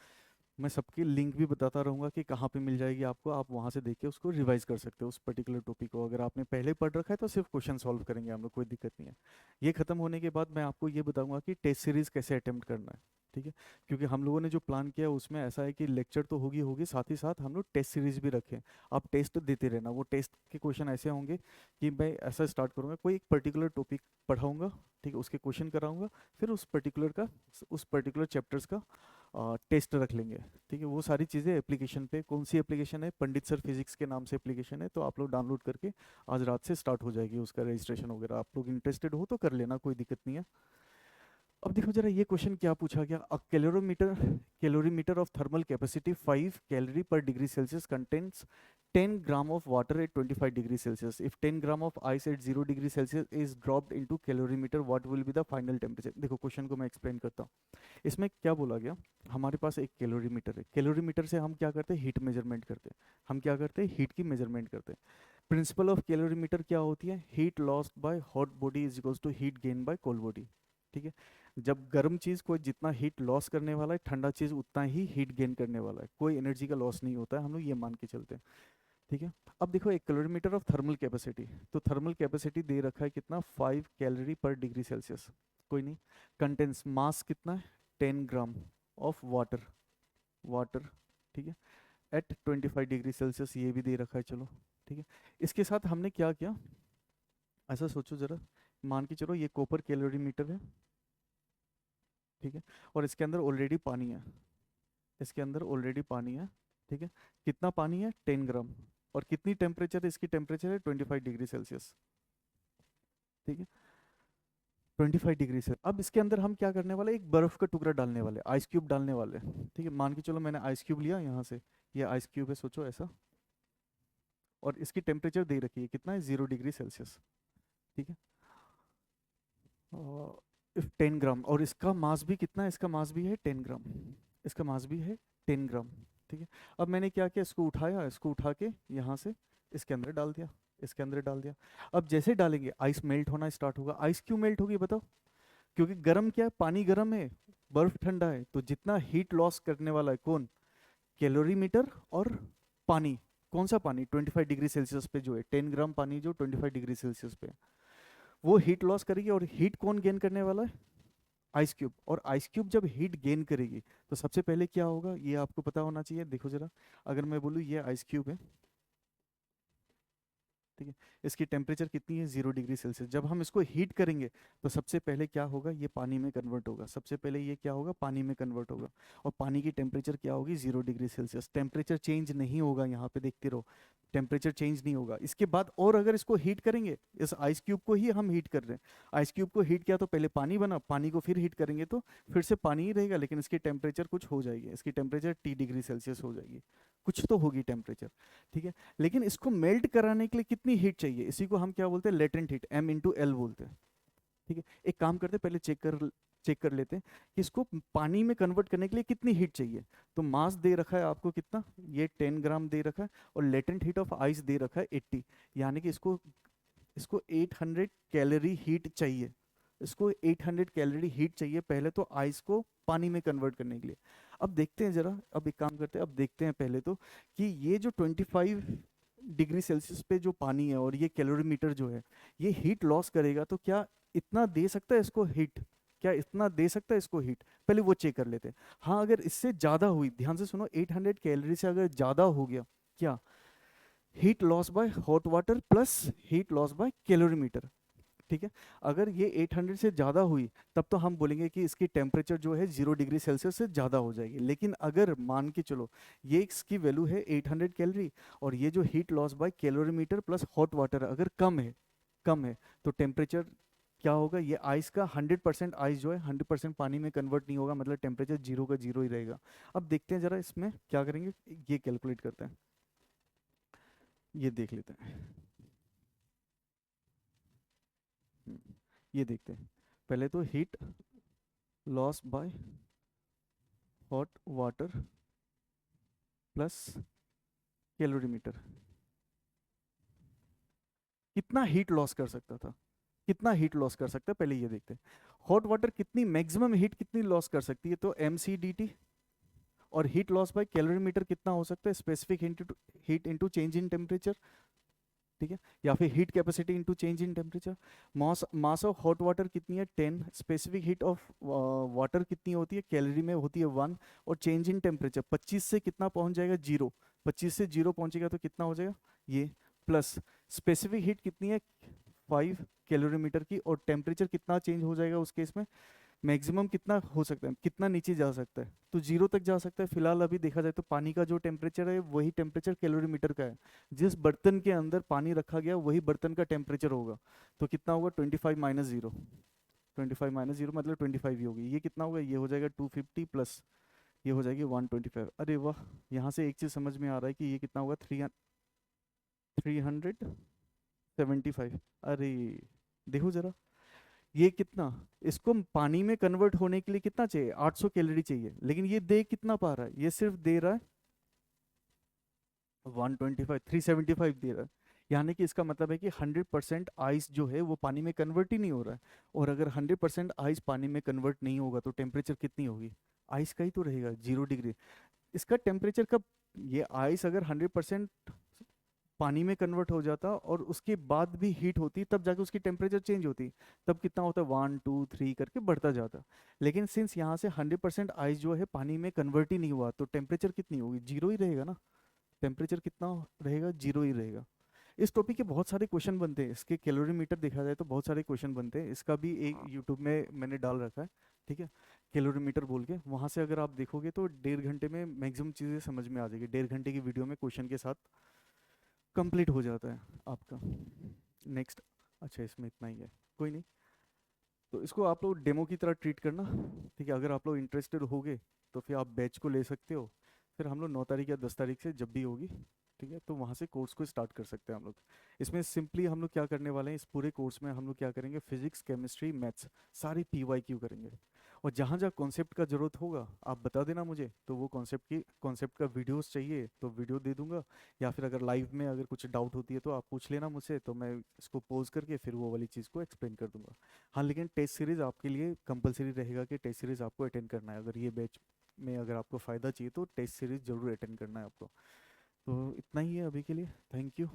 S1: मैं सबकी लिंक भी बताता रहूँगा कि कहाँ पे मिल जाएगी आपको, आप वहाँ से देख के उसको रिवाइज कर सकते हो उस पर्टिकुलर टॉपिक को। अगर आपने पहले पढ़ रखा है तो सिर्फ क्वेश्चन सॉल्व करेंगे हम लोग, कोई दिक्कत नहीं है। ये खत्म होने के बाद मैं आपको ये बताऊंगा कि टेस्ट सीरीज कैसे अटेम्प्ट करना है। ठीक है, क्योंकि हम लोगों ने जो प्लान किया उसमें ऐसा है कि लेक्चर तो होगी होगी, साथ ही साथ हम लोग टेस्ट सीरीज भी रखें। आप टेस्ट देते रहना, वो टेस्ट के क्वेश्चन ऐसे होंगे कि मैं ऐसा स्टार्ट करूँगा, कोई एक पर्टिकुलर टॉपिक पढ़ाऊँगा, ठीक है, उसके क्वेश्चन कराऊंगा, फिर उस पर्टिकुलर चैप्टर्स का टेस्ट रख लेंगे। ठीक है, वो सारी चीज़ें एप्लीकेशन पे, कौन सी एप्लीकेशन है, पंडित सर फिजिक्स के नाम से एप्लीकेशन है, तो आप लोग डाउनलोड करके आज रात से स्टार्ट हो जाएगी उसका रजिस्ट्रेशन वगैरह। आप लोग इंटरेस्टेड हो तो कर लेना, कोई दिक्कत नहीं है। अब देखो जरा ये क्वेश्चन क्या पूछा गया, a calorimeter of thermal capacity 5 calorie per degree Celsius contains 10 gram of water at 25 degree Celsius. If 10 gram of ice at 0 degree Celsius is dropped into calorimeter, what will be the final temperature. देखो question को मैं explain करता हूँ। इसमें क्या बोला गया, हमारे पास एक कैलोरीमीटर है, कैलोरीमीटर से हम क्या करते हैं, हीट मेजरमेंट करते हैं। हम क्या करते हैं, हीट की मेजरमेंट करते हैं। प्रिंसिपल ऑफ कैलोरीमीटर क्या होती है, heat lost by hot body is equals to heat gain by cold body. ठीक है, जब गर्म चीज को जितना हीट लॉस करने वाला है, ठंडा चीज उतना ही हीट गेन करने वाला है, कोई एनर्जी का लॉस नहीं होता है, हम लोग ये मान के चलते हैं। ठीक है, अब देखो एक कैलोरीमीटर ऑफ थर्मल कैपेसिटी, तो थर्मल कैपेसिटी दे रखा है कितना, 5 कैलोरी पर डिग्री सेल्सियस, कोई नहीं। कंटेंस मास कितना है, 10 ग्राम ऑफ वाटर, वाटर। ठीक है, एट 25 डिग्री सेल्सियस, ये भी दे रखा है, चलो ठीक है। इसके साथ हमने क्या किया, ऐसा सोचो जरा, मान के चलो ये कॉपर कैलोरीमीटर है, ठीक है, और इसके अंदर ऑलरेडी पानी है। इसके अंदर ऑलरेडी पानी है, ठीक है। कितना पानी है? 10 ग्राम। और कितनी टेम्परेचर है? इसकी टेम्परेचर है 25 डिग्री सेल्सियस, ठीक है। 25 डिग्री से अब इसके अंदर हम क्या करने वाले, एक बर्फ का टुकड़ा डालने वाले, आइस क्यूब डालने वाले, ठीक है। मान के चलो मैंने आइस क्यूब लिया यहाँ से, ये आइस क्यूब है, सोचो ऐसा। और इसकी टेम्परेचर दे रखी है, कितना है? 0 डिग्री सेल्सियस, ठीक है। 10 ग्राम। और इसका मास भी कितना है? इसका मास भी है 10 ग्राम। इसका मास भी है 10 ग्राम, ठीक है। अब मैंने क्या किया, इसको उठाया, इसको उठा के यहाँ से इसके अंदर डाल दिया, इसके अंदर डाल दिया। अब जैसे डालेंगे आइस मेल्ट होना स्टार्ट होगा। आइस क्यों मेल्ट होगी बताओ? क्योंकि गर्म क्या है, पानी गर्म है, बर्फ ठंडा है, तो जितना हीट लॉस करने वाला है कौन? कैलोरीमीटर और पानी। कौन सा पानी? 25 डिग्री सेल्सियस पे जो है, 10 ग्राम पानी जो 25 डिग्री सेल्सियस पे है, वो हीट लॉस करेगी। और हीट कौन गेन करने वाला है? Ice cube. और आइस क्यूब जब हीट गेन करेगी तो सबसे पहले क्या होगा, ये आपको पता होना चाहिए। देखो जरा, अगर मैं बोलूँ ये आइस क्यूब है, ठीक है, इसकी टेम्परेचर कितनी है? 0 डिग्री सेल्सियस। जब हम इसको हीट करेंगे तो सबसे पहले क्या होगा, ये पानी में कन्वर्ट होगा। सबसे पहले ये क्या होगा? पानी में कन्वर्ट होगा। और पानी की टेम्परेचर क्या होगी? 0 डिग्री सेल्सियस। टेम्परेचर चेंज नहीं होगा, यहाँ पे देखते रहो, टेम्परेचर चेंज नहीं होगा। इसके बाद और अगर इसको हीट करेंगे, इस आइस क्यूब को ही हम हीट कर रहे हैं, आइस क्यूब को हीट किया तो पहले पानी बना, पानी को फिर हीट करेंगे तो फिर से पानी ही रहेगा, लेकिन इसकी टेम्परेचर कुछ हो जाएगी, इसकी टेम्परेचर T डिग्री सेल्सियस हो जाएगी, कुछ तो होगी टेम्परेचर, ठीक है। लेकिन इसको मेल्ट कराने के लिए कितनी हीट चाहिए? इसी को हम क्या बोलते हैं? लेटेंट हीट, M × L बोलते हैं, ठीक है। एक काम करते हैं, पहले चेक कर लेते हैं कि इसको पानी में कन्वर्ट करने के लिए कितनी हीट चाहिए। तो मास दे रखा है आपको कितना, ये 10 ग्राम दे रखा है, और लेटेंट हीट ऑफ आइस दे रखा है 80, यानी कि इसको इसको 800 कैलोरी हीट चाहिए। इसको 800 कैलोरी हीट चाहिए पहले तो आइस को पानी में कन्वर्ट करने के लिए। अब देखते हैं जरा, अब एक काम करते हैं, अब देखते हैं पहले तो कि ये जो 25 डिग्री सेल्सियस पे जो पानी है और ये कैलोरीमीटर जो है, ये हीट लॉस करेगा तो क्या इतना दे सकता है इसको हीट? क्या इतना दे सकता है इसको हीट? पहले वो चेक कर लेते हैं। हाँ, अगर इससे ज़्यादा हुई, ध्यान से सुनो, 800 कैलोरी से अगर ज़्यादा हो गया, क्या? Heat loss by hot water plus heat loss by calorimeter, ठीक है। अगर ये 800 से ज़्यादा हुई तब तो हम बोलेंगे कि इसकी टेम्परेचर जो है 0 डिग्री सेल्सियस से ज़्यादा हो जाएगी। लेकिन अगर मान के चलो ये इसकी वैल्यू है 800 कैलोरी, और ये जो heat loss by calorimeter plus hot water अगर कम है तो टेम्परेचर क्या होगा? ये आइस का 100% आइस जो है 100% पानी में कन्वर्ट नहीं होगा, मतलब टेम्परेचर जीरो का जीरो ही रहेगा। अब देखते हैं जरा इसमें क्या करेंगे, ये कैलकुलेट करते हैं, ये देख लेते हैं। ये देखते हैं पहले तो, heat loss by hot water plus calorimeter, कितना हीट लॉस कर सकता था, कितना हीट लॉस कर सकता है, पहले ये देखते हैं। हॉट वाटर कितनी मैक्सिमम हीट कितनी लॉस कर सकती है, तो mc/dt। और हीट लॉस बाय कैलोरीमीटर कितना हो सकता है? Specific heat into change in temperature, ठीक है, या फिर heat capacity into change in temperature. Mass of hot water कितनी है? 10। स्पेसिफिक हीट ऑफ वाटर कितनी होती है? कैलोरी में होती है 1। और चेंज इन टेम्परेचर 25 से कितना पहुंच जाएगा? 0। 25 से 0 पहुंचेगा तो कितना हो जाएगा ये, प्लस स्पेसिफिक हीट कितनी है? 5 कैलोरीमीटर की। और टेम्परेचर कितना चेंज हो जाएगा उस केस में? मैक्सिमम कितना हो सकता है, कितना नीचे जा सकता है? तो 0 तक जा सकता है। फिलहाल अभी देखा जाए तो पानी का जो टेम्परेचर है वही टेम्परेचर कैलोरीमीटर का है, जिस बर्तन के अंदर पानी रखा गया वही बर्तन का टेम्परेचर होगा। तो कितना होगा? 25 - 0, 25 - 0 मतलब 25 ही होगी। ये कितना होगा? ये हो जाएगा 250 प्लस ये हो जाएगी 125। अरे वाह, यहाँ से एक चीज़ समझ में आ रहा है कि ये कितना होगा, 375। अरे देखो जरा, ये कितना, इसको पानी में कन्वर्ट होने के लिए कितना चाहिए? 800 कैलोरी चाहिए, लेकिन ये दे कितना पा रहा है? ये सिर्फ दे रहा है 125, 375 दे रहा है। यानी कि इसका मतलब है कि 100% आइस जो है वो पानी में कन्वर्ट ही नहीं हो रहा है। और अगर 100% आइस पानी में कन्वर्ट नहीं होगा तो टेम्परेचर कितनी होगी? आइस का ही तो रहेगा, 0 डिग्री। इसका टेम्परेचर कब, ये आइस अगर 100% पानी में कन्वर्ट हो जाता और उसके बाद भी हीट होती तब जाके उसकी टेम्परेचर चेंज होती, तब कितना होता है? 1 2 3 करके बढ़ता जाता। लेकिन सिंस यहाँ से 100% आइस जो है पानी में कन्वर्ट ही नहीं हुआ तो टेम्परेचर कितनी होगी? जीरो ही रहेगा ना। टेम्परेचर कितना रहेगा? जीरो ही रहेगा। इस टॉपिक के बहुत सारे क्वेश्चन बनते हैं, इसके कैलोरीमीटर देखा जाए तो बहुत सारे क्वेश्चन बनते हैं। इसका भी एक यूट्यूब में मैंने डाल रखा है, ठीक है। कैलोरीमीटर बोल के, वहाँ से अगर आप देखोगे तो 1.5 घंटे में मैक्सिमम चीज़ें समझ में आ जाएगी। 1.5 घंटे की वीडियो में क्वेश्चन के साथ कंप्लीट हो जाता है आपका। नेक्स्ट। अच्छा इसमें इतना ही है, कोई नहीं। तो इसको आप लोग डेमो की तरह ट्रीट करना, ठीक है। अगर आप लोग इंटरेस्टेड होगे तो फिर आप बैच को ले सकते हो। फिर हम लोग 9 तारीख या 10 तारीख से जब भी होगी, ठीक है, तो वहाँ से कोर्स को स्टार्ट कर सकते हैं हम लोग। इसमें सिंपली हम लोग क्या करने वाले हैं, इस पूरे कोर्स में हम लोग क्या करेंगे, फिजिक्स केमिस्ट्री मैथ्स सारी PYQ करेंगे। और जहाँ जहाँ कॉन्सेप्ट का ज़रूरत होगा आप बता देना मुझे, तो वो कॉन्सेप्ट का वीडियोस चाहिए तो वीडियो दे दूंगा। या फिर अगर लाइव में अगर कुछ डाउट होती है तो आप पूछ लेना मुझसे, तो मैं इसको पोज करके फिर वो वाली चीज़ को एक्सप्लेन कर दूंगा। हाँ लेकिन टेस्ट सीरीज़ आपके लिए कंपलसरी रहेगा कि टेस्ट सीरीज़ आपको अटेंड करना है। अगर ये बैच में अगर आपको फ़ायदा चाहिए तो टेस्ट सीरीज़ ज़रूर अटेंड करना है आपको। तो इतना ही है अभी के लिए, थैंक यू।